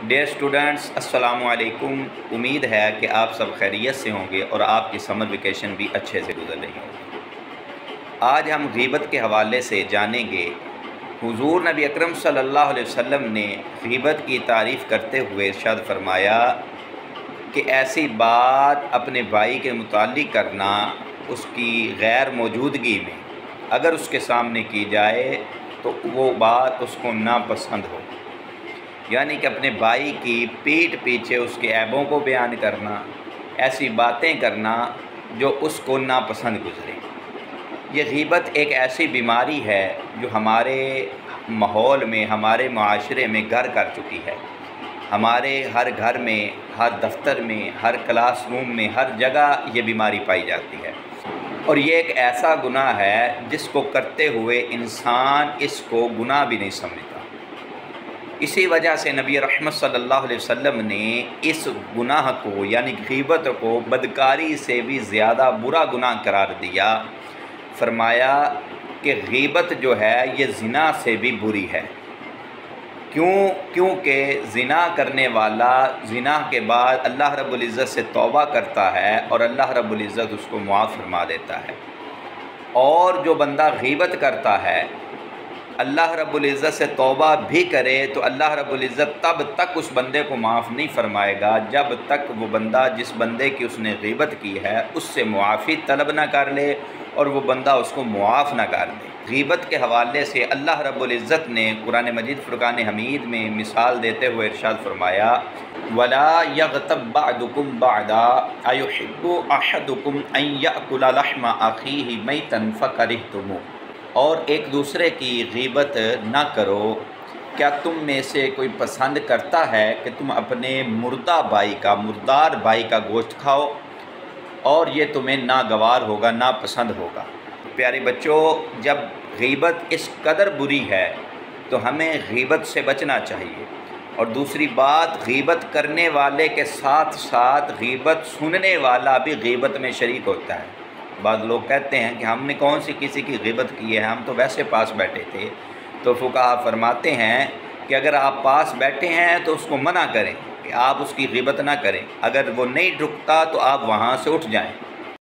Dear students, السلام علیکم۔ امید ہے کہ آپ سب خیریت سے ہوں گے اور آپ کی سمر ویکیشن بھی اچھے سے گزر رہی ہوگی۔ آج ہم غیبت کے حوالے سے جانیں گے۔ حضور نبی اکرم صلی اللہ علیہ وسلم نے غیبت کی تعریف کرتے ہوئے ارشاد فرمایا کہ ایسی بات اپنے بھائی کے متعلق کرنا اس کی غیر موجودگی میں اگر اس کے سامنے کی جائے تو وہ بات اس کو ناپسند ہو، یعنی کہ اپنے بھائی کی پیٹھ پیچھے اس کے عیبوں کو بیان کرنا، ایسی باتیں کرنا جو اس کو ناپسند گزرے۔ یہ غیبت ایک ایسی بیماری ہے جو ہمارے ماحول میں، ہمارے معاشرے میں گھر کر چکی ہے۔ ہمارے ہر گھر میں، ہر دفتر میں، ہر کلاس روم میں، ہر جگہ یہ بیماری پائی جاتی ہے، اور یہ ایک ایسا گناہ ہے جس کو کرتے ہوئے انسان اس کو گناہ بھی نہیں سمجھتا۔ اسی وجہ سے نبی رحمت صلی اللہ علیہ وسلم نے اس گناہ کو یعنی غیبت کو بدکاری سے بھی زیادہ برا گناہ قرار دیا۔ فرمایا کہ غیبت جو ہے یہ زنا سے بھی بری ہے۔ کیونکہ زنا کرنے والا زنا کے بعد اللہ رب العزت سے توبہ کرتا ہے اور اللہ رب العزت اس کو معاف فرما دیتا ہے، اور جو بندہ غیبت کرتا ہے اللہ رب العزت سے توبہ بھی کرے تو اللہ رب العزت تب تک اس بندے کو معاف نہیں فرمائے گا جب تک وہ بندہ جس بندے کی اس نے غیبت کی ہے اس سے معافی طلب نہ کر لے اور وہ بندہ اس کو معاف نہ کر دے۔ غیبت کے حوالے سے اللہ رب العزت نے قرآن مجید فرقان حمید میں مثال دیتے ہوئے ارشاد فرمایا وَلَا يَغْتَبْ بَعْضُكُمْ بَعْضًا أَيُحِبُّ أَحَدُكُمْ أَنْ يَأْكُلَ لَحْمَ أَخِيهِ مَيْتًا فَكَرِهْتُمُوهُ، اور ایک دوسرے کی غیبت نہ کرو۔ کیا تم میں سے کوئی پسند کرتا ہے کہ تم اپنے مردہ بھائی کا، مردار بھائی کا گوشت کھاؤ، اور یہ تمہیں ناگوار ہوگا، ناپسند ہوگا۔ پیارے بچوں، جب غیبت اس قدر بری ہے تو ہمیں غیبت سے بچنا چاہیے، اور دوسری بات غیبت کرنے والے کے ساتھ ساتھ غیبت سننے والا بھی غیبت میں شریک ہوتا ہے۔ بعض لوگ کہتے ہیں کہ ہم نے کون سی کسی کی غیبت کی ہے، ہم تو ویسے پاس بیٹھے تھے۔ تو فقہا فرماتے ہیں کہ اگر آپ پاس بیٹھے ہیں تو اس کو منع کریں کہ آپ اس کی غیبت نہ کریں، اگر وہ نہیں رکتا تو آپ وہاں سے اٹھ جائیں۔